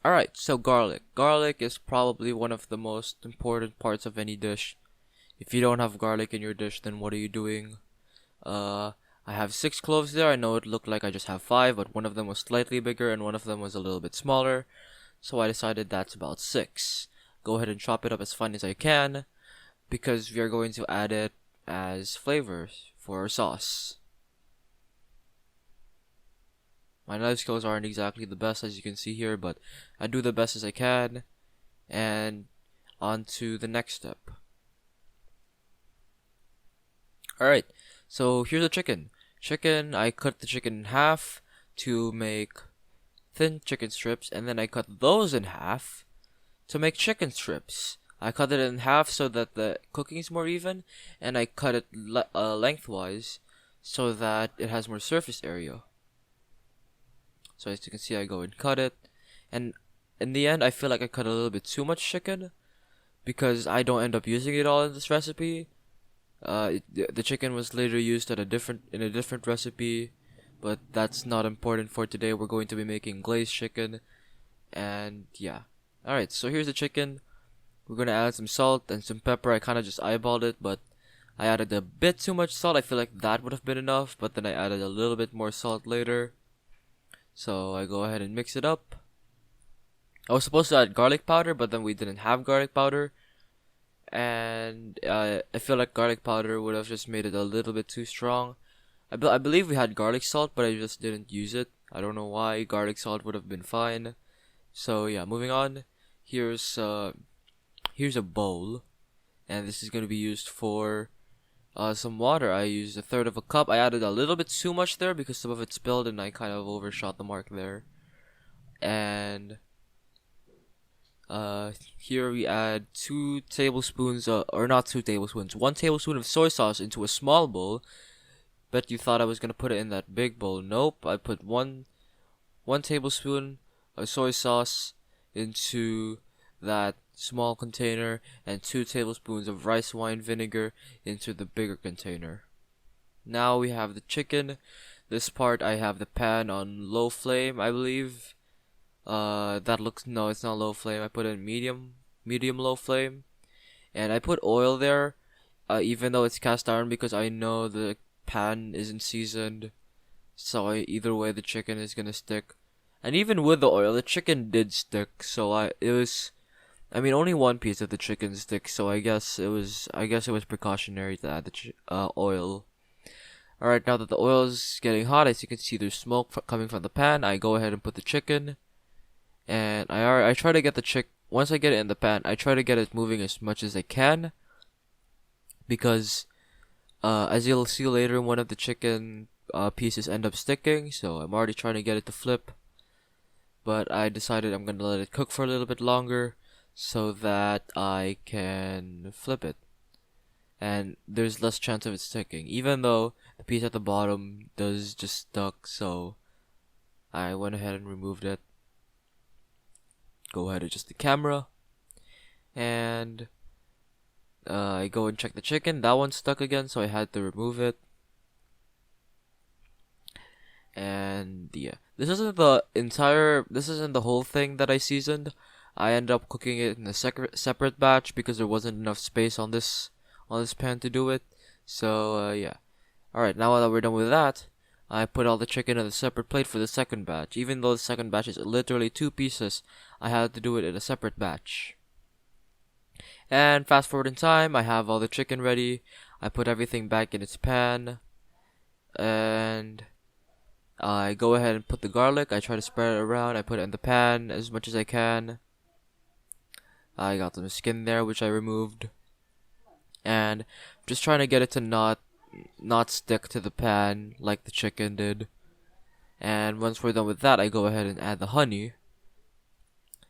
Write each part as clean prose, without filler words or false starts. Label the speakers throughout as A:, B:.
A: Alright, so garlic. Garlic is probably one of the most important parts of any dish. If you don't have garlic in your dish, then what are you doing? Uh, I have 6 cloves there. I know it looked like I just have 5, but one of them was slightly bigger and one of them was a little bit smaller. So I decided that's about 6. Go ahead and chop it up as fine as I can, because we are going to add it as flavors for our sauce. My knife skills aren't exactly the best, as you can see here, but I do the best as I can. And on to the next step. Alright, so here's the chicken. I cut the chicken in half to make thin chicken strips, and then I cut those in half to make chicken strips. I cut it in half so that the cooking is more even, and I cut it lengthwise so that it has more surface area. So as you can see, I go and cut it, and in the end, I feel like I cut a little bit too much chicken because I don't end up using it all in this recipe. The chicken was later used in a different recipe, but that's not important for today. We're going to be making glazed chicken, and yeah. Alright, so here's the chicken. We're gonna add some salt and some pepper. I kind of just eyeballed it, but I added a bit too much salt. I feel like that would have been enough, but then I added a little bit more salt later. So I go ahead and mix it up. I was supposed to add garlic powder, but then we didn't have garlic powder. And I feel like garlic powder would have just made it a little bit too strong. I believe we had garlic salt, but I just didn't use it. I don't know why. Garlic salt would have been fine. So yeah, moving on. Here's a bowl, and this is going to be used for some water. I used 1/3 of a cup. I added a little bit too much there because some of it spilled and I kind of overshot the mark there. And here we add 2 tablespoons, or not 2 tablespoons, 1 tablespoon of soy sauce into a small bowl. Bet you thought I was gonna put it in that big bowl. Nope, I put one tablespoon of soy sauce into that small container and 2 tablespoons of rice wine vinegar into the bigger container. Now we have the chicken. This part I have the pan on low flame, I believe. No, it's not low flame. I put it in medium low flame. And I put oil there, even though it's cast iron, because I know the pan isn't seasoned. So either way the chicken is gonna stick. And even with the oil, the chicken did stick. So only one piece of the chicken sticks, so I guess it was precautionary to add the oil. Alright, now that the oil is getting hot, as you can see, there's smoke coming from the pan. I go ahead and put the chicken, and I try to get the once I get it in the pan, I try to get it moving as much as I can, because as you'll see later, one of the chicken pieces end up sticking, so I'm already trying to get it to flip. But I decided I'm gonna let it cook for a little bit longer, so that I can flip it, and there's less chance of it sticking, even though the piece at the bottom does just stuck. So I went ahead and removed it. Go ahead and adjust the camera, and I go and check the chicken. That one stuck again, so I had to remove it. And yeah, this isn't the whole thing that I seasoned. I ended up cooking it in a separate batch because there wasn't enough space on this pan to do it. So yeah. Alright, now that we're done with that, I put all the chicken in a separate plate for the second batch. Even though the second batch is literally 2 pieces, I had to do it in a separate batch. And fast forward in time, I have all the chicken ready. I put everything back in its pan, and I go ahead and put the garlic. I try to spread it around. I put it in the pan as much as I can. I got some skin there, which I removed. And just trying to get it to not stick to the pan like the chicken did. And once we're done with that, I go ahead and add the honey.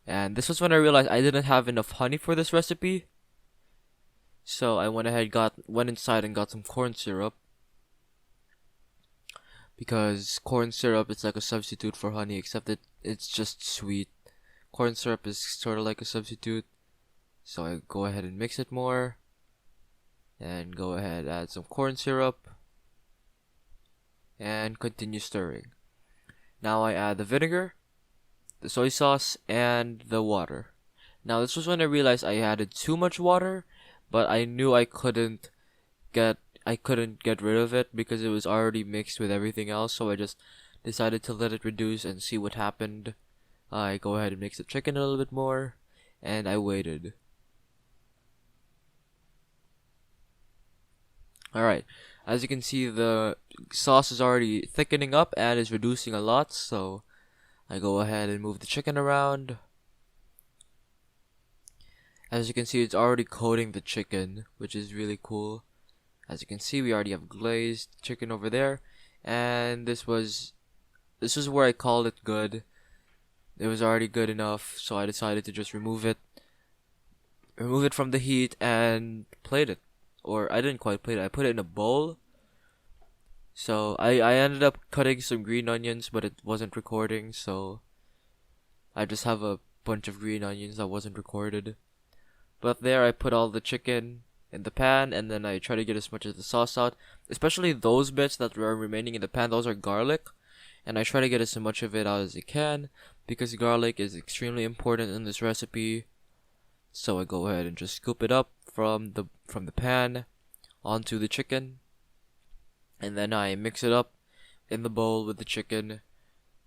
A: And this was when I realized I didn't have enough honey for this recipe. So I went inside and got some corn syrup. Because corn syrup is like a substitute for honey, except it's just sweet. Corn syrup is sort of like a substitute. So I go ahead and mix it more, and go ahead add some corn syrup, and continue stirring. Now I add the vinegar. the soy sauce, and the water. Now this was when I realized I added too much water, but I knew get I couldn't get rid of it because it was already mixed with everything else, so I just decided to let it reduce and see what happened. I go ahead and mix the chicken a little bit more, and I waited. Alright, as you can see, the sauce is already thickening up and is reducing a lot, so I go ahead and move the chicken around. As you can see, it's already coating the chicken, which is really cool. As you can see, we already have glazed chicken over there, and this is where I called it good. It was already good enough, so I decided to just remove it from the heat and plate it. Or I didn't quite plate it, I put it in a bowl. So I ended up cutting some green onions, but it wasn't recording, so I just have a bunch of green onions that wasn't recorded. But there I put all the chicken in the pan, and then I try to get as much of the sauce out, especially those bits that were remaining in the pan. Those are garlic, and I try to get as much of it out as I can because garlic is extremely important in this recipe. So I go ahead and just scoop it up from the pan onto the chicken, and then I mix it up in the bowl with the chicken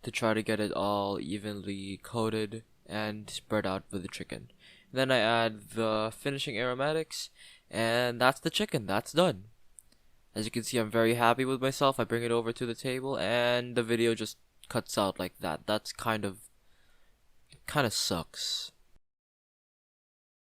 A: to try to get it all evenly coated and spread out with the chicken. Then I add the finishing aromatics, and that's the chicken. That's done. As you can see, I'm very happy with myself. I bring it over to the table, and the video just cuts out like that. That's kind of sucks.